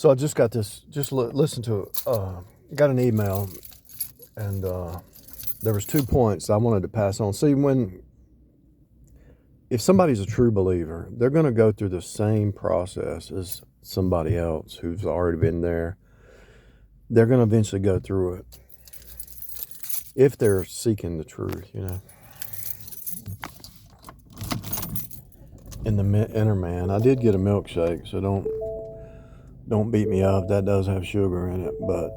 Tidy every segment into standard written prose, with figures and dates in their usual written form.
So I just got this, listen to it. Got an email, and there was 2 points I wanted to pass on. See, if somebody's a true believer, they're going to go through the same process as somebody else who's already been there. They're going to eventually go through it if they're seeking the truth, in the inner man. I did get a milkshake, so don't beat me up. That does have sugar in it, but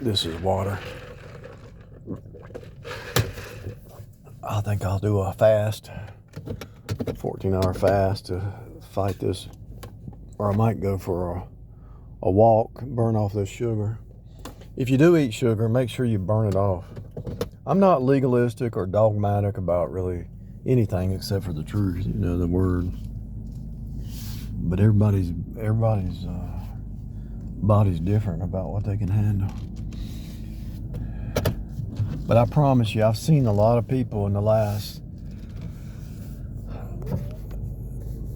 this is water. I think I'll do a fast, 14-hour fast to fight this, or I might go for a walk, burn off this sugar. If you do eat sugar, make sure you burn it off. I'm not legalistic or dogmatic about really anything except for the truth, the word. But everybody's body's different about what they can handle. But I promise you, I've seen a lot of people in the last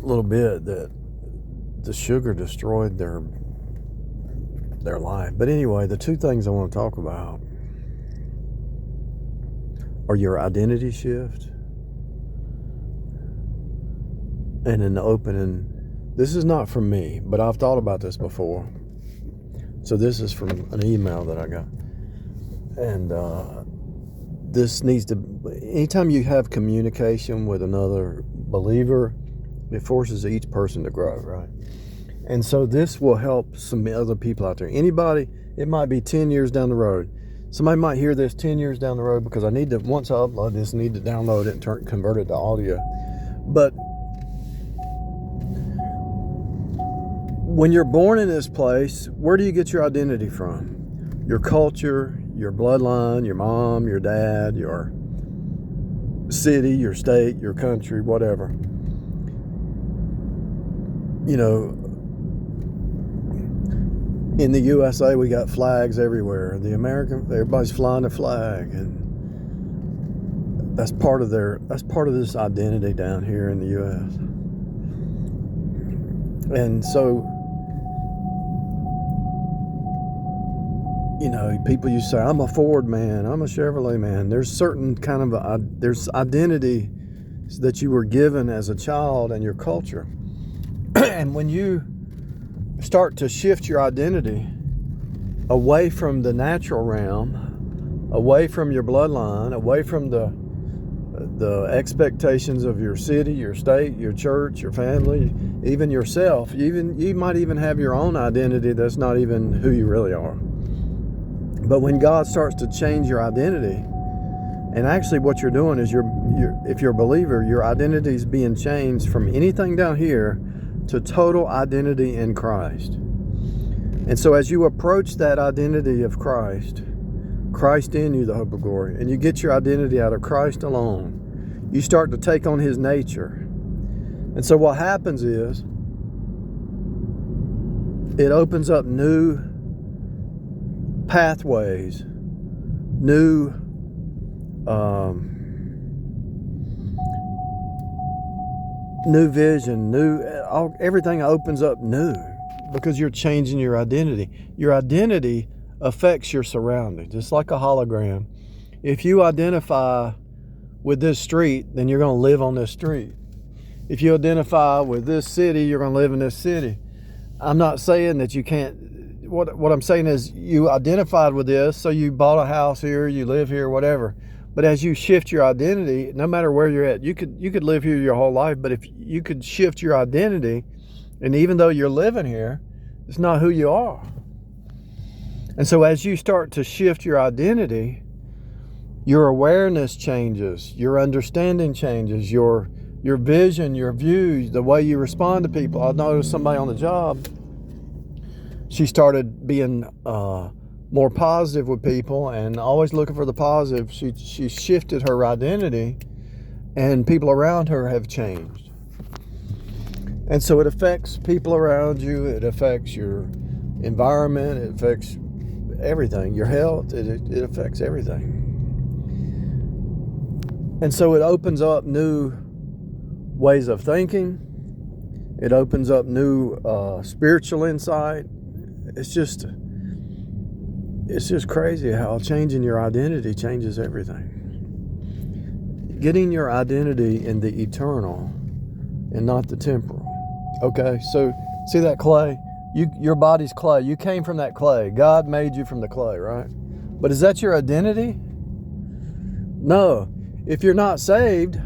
little bit that the sugar destroyed their life. But anyway, the 2 things I want to talk about are your identity shift, and in the opening, this is not from me, but I've thought about this before. So this is from an email that I got. And this needs to, anytime you have communication with another believer, it forces each person to grow, right? And so this will help some other people out there. Anybody, it might be 10 years down the road. Somebody might hear this 10 years down the road, because I need to, once I upload this, need to download it and convert it to audio. But when you're born in this place, where do you get your identity from? Your culture, your bloodline, your mom, your dad, your city, your state, your country, whatever. In the USA, we got flags everywhere. Everybody's flying a flag, and that's part of this identity down here in the US. And so, people used to say, I'm a Ford man, I'm a Chevrolet man. There's certain kind of, there's identity that you were given as a child and your culture. And when you start to shift your identity away from the natural realm, away from your bloodline, away from the expectations of your city, your state, your church, your family, even yourself, you might even have your own identity that's not even who you really are. But when God starts to change your identity, and actually what you're doing is if you're a believer, your identity is being changed from anything down here to total identity in Christ. And so as you approach that identity of Christ in you, the hope of glory, and you get your identity out of Christ alone, you start to take on His nature. And so what happens is, it opens up new pathways, new vision, everything opens up new, because you're changing your identity. Your identity affects your surroundings. It's like a hologram. If you identify with this street, then you're going to live on this street. If you identify with this city, you're going to live in this city. I'm not saying that you can't. What I'm saying is, you identified with this, so you bought a house here, you live here, whatever. But as you shift your identity, no matter where you're at, you could live here your whole life, but if you could shift your identity, and even though you're living here, it's not who you are. And so as you start to shift your identity, your awareness changes, your understanding changes, your vision, your views, the way you respond to people. I noticed somebody on the job, she started being more positive with people and always looking for the positive. She shifted her identity, and people around her have changed. And so it affects people around you. It affects your environment. It affects everything. Your health. It affects everything. And so it opens up new ways of thinking. It opens up new spiritual insight. It's just crazy how changing your identity changes everything. Getting your identity in the eternal and not the temporal. Okay, so see that clay? Your body's clay. You came from that clay. God made you from the clay, right? But is that your identity? No. If you're not saved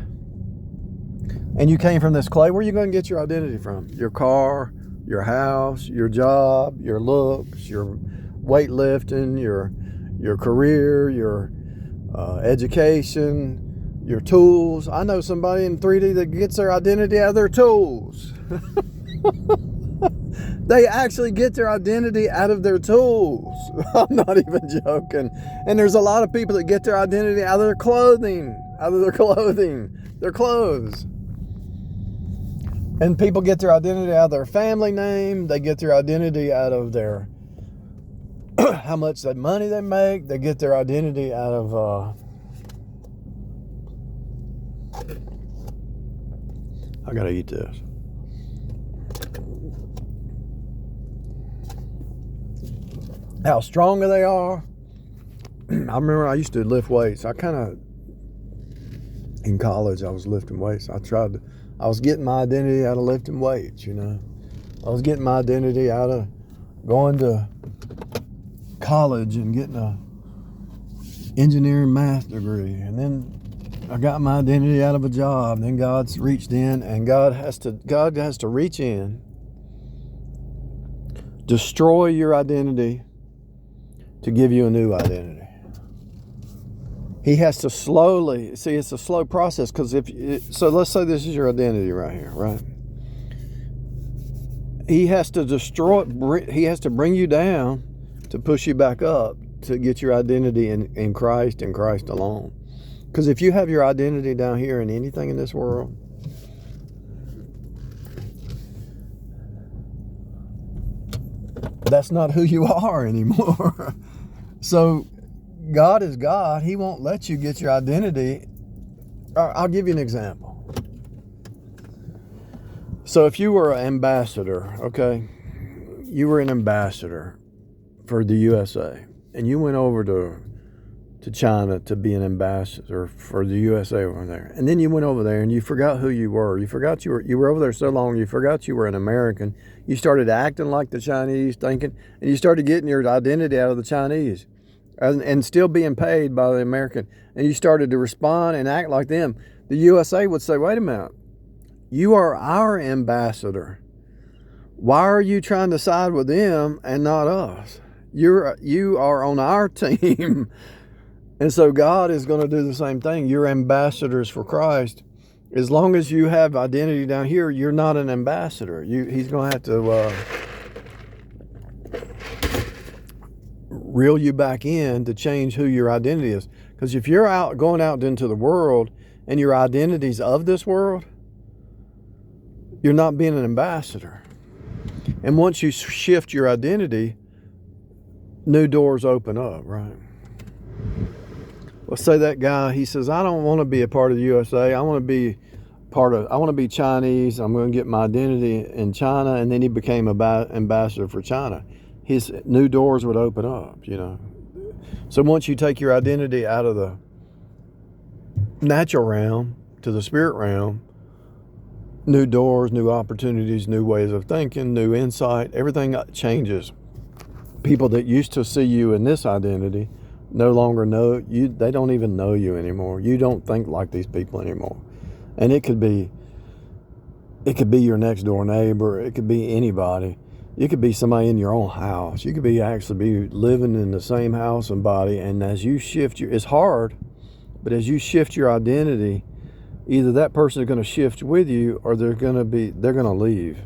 and you came from this clay, where are you going to get your identity from? Your car, your house, your job, your looks, your weightlifting, your career, your education, your tools. I know somebody in 3D that gets their identity out of their tools. They actually get their identity out of their tools. I'm not even joking. And there's a lot of people that get their identity out of their clothing, their clothes. And people get their identity out of their family name. They get their identity out of their how much money they make. They get their identity out of I gotta eat this. How strong they are. I remember I used to lift weights. In college, I was lifting weights. I was getting my identity out of lifting weights, you know. I was getting my identity out of going to college and getting a engineering math degree. And then I got my identity out of a job. Then God's reached in, and God has to reach in, destroy your identity to give you a new identity. He has to slowly, see, it's a slow process, because so let's say this is your identity right here, right? He has to he has to bring you down to push you back up to get your identity in Christ and Christ alone. Because if you have your identity down here in anything in this world, that's not who you are anymore. So God is God. He won't let you get your identity. I'll give you an example. So if you were an ambassador, okay, you were an ambassador for the USA, and you went over to China to be an ambassador for the USA over there. And then you went over there and you forgot who you were. You forgot you were over there so long, you forgot you were an American. You started acting like the Chinese, thinking, and you started getting your identity out of the Chinese and still being paid by the American. And you started to respond and act like them. The USA would say, wait a minute, you are our ambassador. Why are you trying to side with them and not us? You are on our team. And so God is going to do the same thing. You're ambassadors for Christ. As long as you have identity down here, you're not an ambassador. He's going to have to reel you back in to change who your identity is. Because if you're going out into the world and your identity's of this world, you're not being an ambassador. And once you shift your identity, new doors open up, right? Let's say that guy, he says, I don't want to be a part of the USA. I want to be Chinese. I'm going to get my identity in China. And then he became an ambassador for China. His new doors would open up, you know. So once you take your identity out of the natural realm to the spirit realm, new doors, new opportunities, new ways of thinking, new insight, everything changes. People that used to see you in this identity no longer know you. They don't even know you anymore. You don't think like these people anymore. And it could be your next door neighbor. It could be anybody. It could be somebody in your own house. You could be living in the same house and body. And as you shift it's hard, but as you shift your identity, either that person is going to shift with you, or they're going to leave.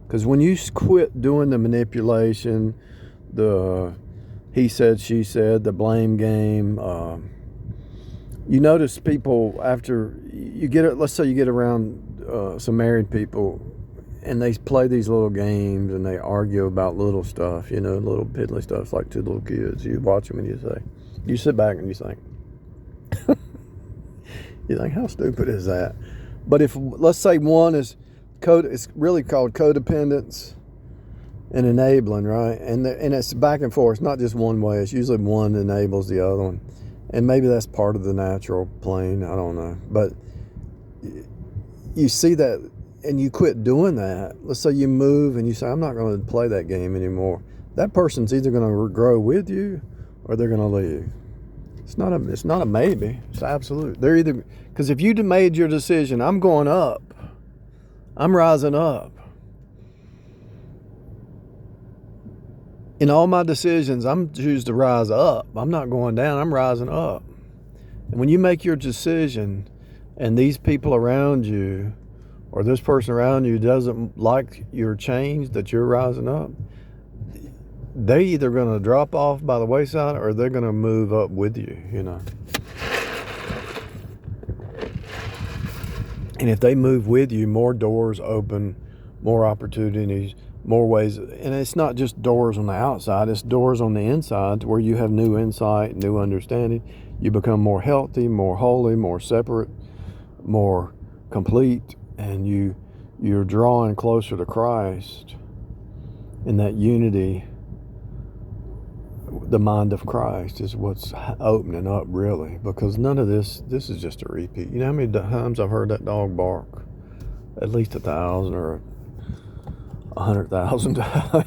Because when you quit doing the manipulation, the he said, she said, the blame game, you notice people after let's say you get around some married people, and they play these little games and they argue about little stuff, you know, little piddly stuff, like two little kids. You watch them and you sit back and you think, how stupid is that? But if, let's say one is It's really called codependence and enabling, right? And it's back and forth. It's not just one way. It's usually one enables the other one. And maybe that's part of the natural plane. I don't know. But you see that and you quit doing that. Let's say you move and you say, I'm not going to play that game anymore. That person's either going to grow with you or they're going to leave. It's not a maybe. It's absolute. They're either, because if you'd made your decision, I'm going up, I'm rising up. In all my decisions, I'm choose to rise up. I'm not going down. I'm rising up. And when you make your decision, and these people around you, or this person around you doesn't like your change that you're rising up, they're either going to drop off by the wayside or they're going to move up with you, you know. And if they move with you, more doors open, more opportunities, more ways. And it's not just doors on the outside, it's doors on the inside where you have new insight, new understanding. You become more healthy, more holy, more separate, more complete, and you're drawing closer to Christ in that unity. The mind of Christ is what's opening up, really, because none of this is just a repeat. You know how many times I've heard that dog bark? At least 1,000 or 100,000 times.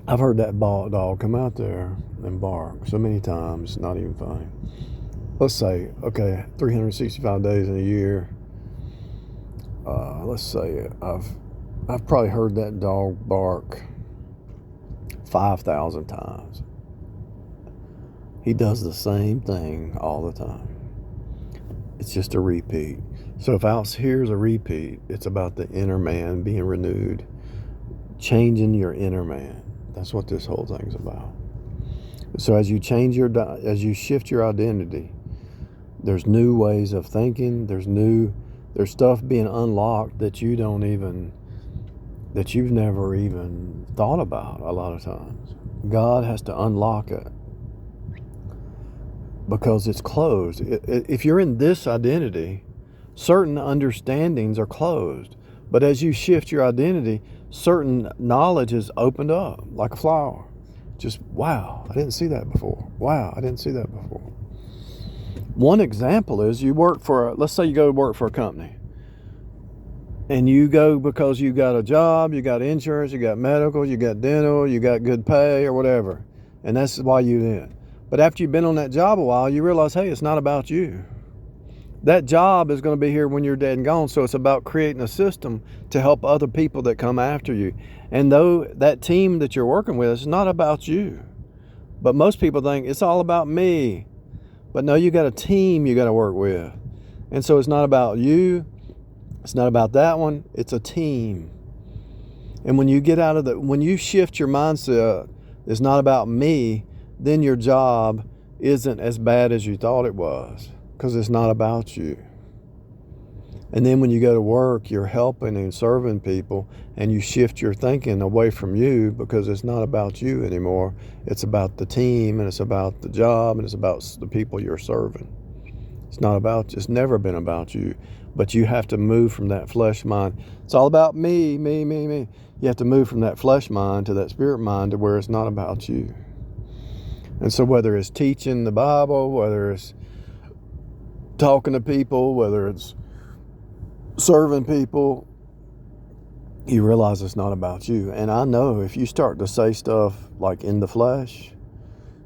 I've heard that dog come out there and bark so many times, not even funny. Let's say, okay, 365 days in a year. Let's say I've probably heard that dog bark 5,000 times. He does the same thing all the time. It's just a repeat. So if out here's a repeat, it's about the inner man being renewed, changing your inner man. That's what this whole thing's about. So as you shift your identity, there's new ways of thinking. There's stuff being unlocked that you've never even thought about a lot of times. God has to unlock it because it's closed. If you're in this identity, certain understandings are closed. But as you shift your identity, certain knowledge is opened up like a flower. Just, wow, I didn't see that before. Wow, I didn't see that before. One example is let's say you go to work for a company. And you go because you got a job, you got insurance, you got medical, you got dental, you got good pay or whatever. And that's why you're in. But after you've been on that job a while, you realize, hey, it's not about you. That job is going to be here when you're dead and gone. So it's about creating a system to help other people that come after you. And though that team that you're working with is not about you. But most people think it's all about me. But no, you got a team you got to work with. And so it's not about you. It's not about that one. It's a team. And when you when you shift your mindset, it's not about me, then your job isn't as bad as you thought it was because it's not about you. And then when you go to work, you're helping and serving people and you shift your thinking away from you because it's not about you anymore. It's about the team and it's about the job and it's about the people you're serving. It's never been about you. But you have to move from that flesh mind. It's all about me, me, me, me. You have to move from that flesh mind to that spirit mind to where it's not about you. And so whether it's teaching the Bible, whether it's talking to people, whether it's serving people, you realize it's not about you. And I know if you start to say stuff like in the flesh,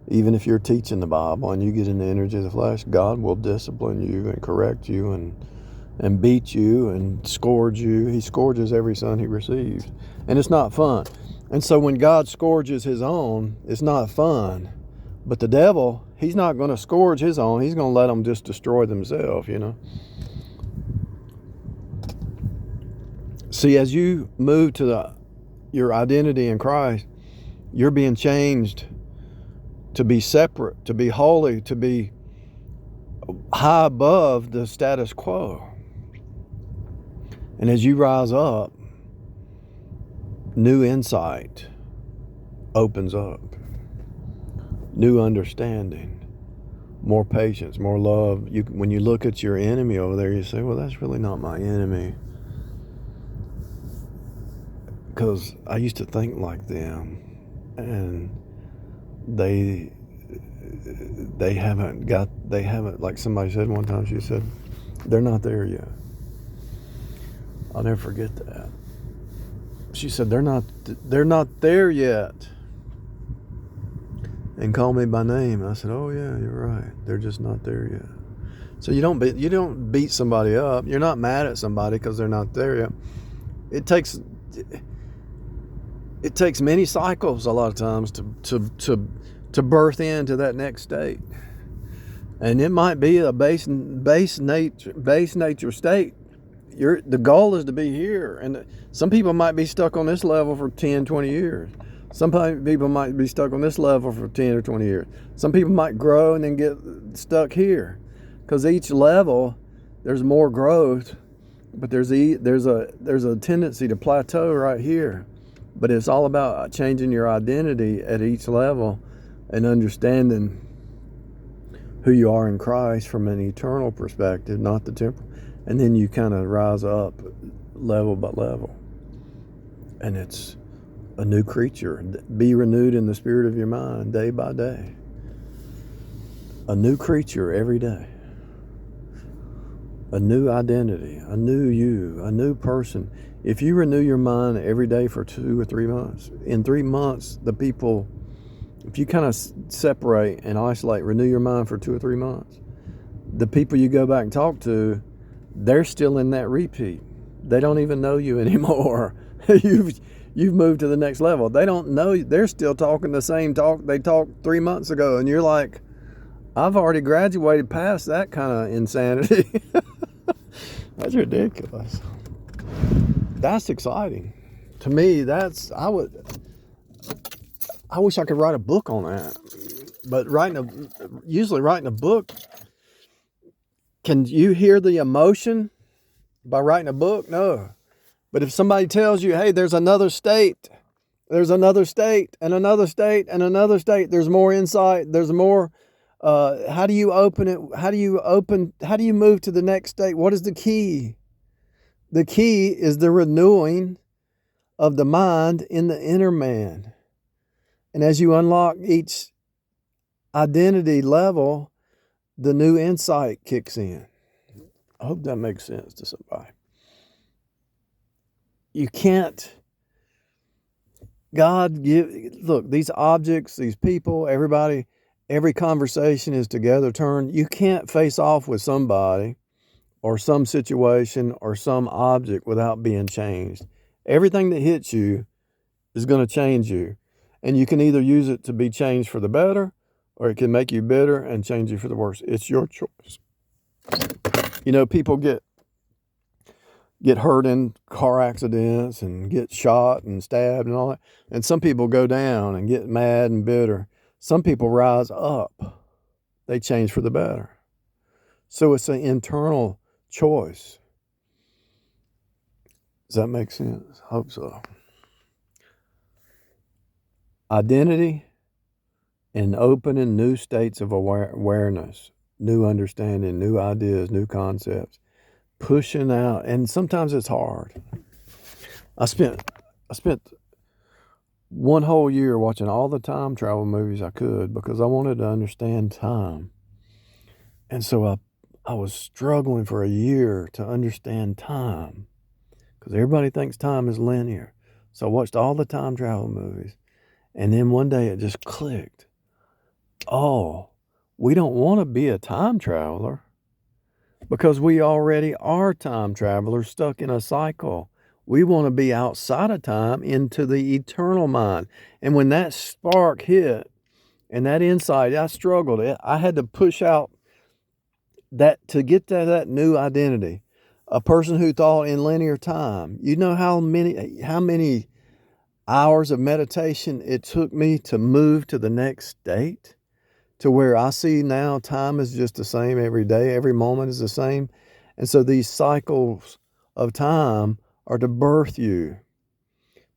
even if you're teaching the Bible and you get in the energy of the flesh, God will discipline you and correct you and beat you and scourge you. He scourges every son he receives. And it's not fun. And so when God scourges his own, it's not fun. But the devil, he's not going to scourge his own. He's going to let them just destroy themselves, you know. See, as you move to your identity in Christ, you're being changed to be separate, to be holy, to be high above the status quo. And as you rise up, new insight opens up, new understanding, more patience, more love. When you look at your enemy over there, you say, well, that's really not my enemy. Because I used to think like them, and they haven't, like somebody said one time, she said, they're not there yet. I'll never forget that. She said, they're not there yet. And called me by name. I said, oh yeah, you're right. They're just not there yet. So you don't beat somebody up. You're not mad at somebody because they're not there yet. It takes many cycles a lot of times to birth into that next state. And it might be a base nature state. The goal is to be here. And some people might be stuck on this level for 10, 20 years. Some people might be stuck on this level for 10 or 20 years. Some people might grow and then get stuck here. Because each level, there's more growth, but there's a tendency to plateau right here. But it's all about changing your identity at each level and understanding who you are in Christ from an eternal perspective, not the temporal. And then you kind of rise up level by level. And it's a new creature. Be renewed in the spirit of your mind day by day. A new creature every day. A new identity, a new you, a new person. If you renew your mind every day for 2 or 3 months, in 3 months, if you kind of separate and isolate, renew your mind for 2 or 3 months, the people you go back and talk to, they're still in that repeat. They don't even know you anymore. You've moved to the next level. They don't know you. They're still talking the same talk they talked 3 months ago. And you're like, I've already graduated past that kind of insanity. That's ridiculous. That's exciting. To me, I wish I could write a book on that. But usually writing a book, can you hear the emotion by writing a book? No. But if somebody tells you, hey, there's another state, and another state, and another state, there's more insight, there's more, how do you open it? How do you move to the next state? What is the key? The key is the renewing of the mind in the inner man. And as you unlock each identity level, the new insight kicks in. I hope that makes sense to somebody. You can't, look, these objects, these people, everybody, every conversation is together turned. You can't face off with somebody or some situation or some object without being changed. Everything that hits you is going to change you. And you can either use it to be changed for the better, or it can make you bitter and change you for the worse. It's your choice. People get hurt in car accidents and get shot and stabbed and all that. And some people go down and get mad and bitter. Some people rise up. They change for the better. So it's an internal choice. Does that make sense? I hope so. Identity and opening new states of awareness, new understanding, new ideas, new concepts, pushing out. And sometimes it's hard. I spent one whole year watching all the time travel movies I could because I wanted to understand time. And so I was struggling for a year to understand time because everybody thinks time is linear. So I watched all the time travel movies. And then one day it just clicked. Oh, we don't want to be a time traveler because we already are time travelers stuck in a cycle. We want to be outside of time into the eternal mind. And when that spark hit and that insight, I struggled. I had to push out that to get to that new identity. A person who thought in linear time. You know how many hours of meditation it took me to move to the next state, to where I see now time is just the same every day, every moment is the same. And so these cycles of time are to birth you.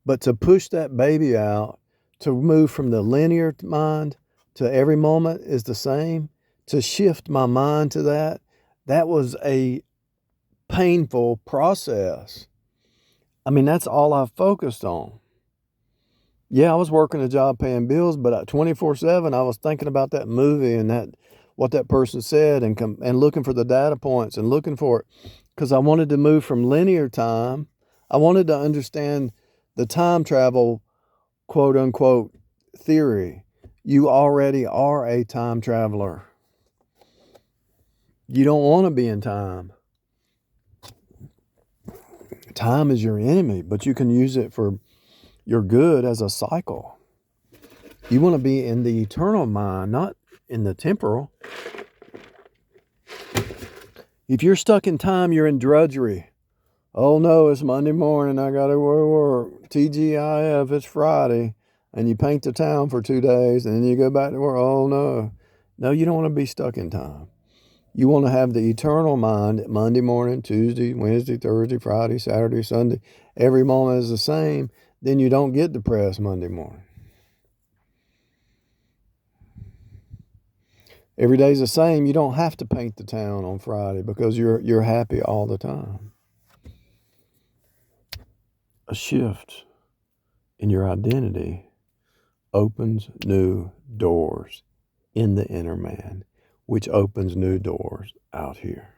But to push that baby out, to move from the linear mind to every moment is the same, to shift my mind to that was a painful process. I mean, that's all I focused on. Yeah, I was working a job paying bills, but 24/7, I was thinking about that movie and what that person said, and looking for the data points and looking for it, because I wanted to move from linear time. I wanted to understand the time travel, quote unquote, theory. You already are a time traveler. You don't want to be in time. Time is your enemy, but you can use it for your good as a cycle. You want to be in the eternal mind, not in the temporal. If you're stuck in time, you're in drudgery. Oh no, it's Monday morning, I gotta go to work. TGIF, it's Friday. And you paint the town for 2 days and then you go back to work. Oh no. No, you don't want to be stuck in time. You want to have the eternal mind. Monday morning, Tuesday, Wednesday, Thursday, Friday, Saturday, Sunday. Every moment is the same. Then you don't get depressed Monday morning. Every day's the same. You don't have to paint the town on Friday because you're happy all the time. A shift in your identity opens new doors in the inner man, which opens new doors out here.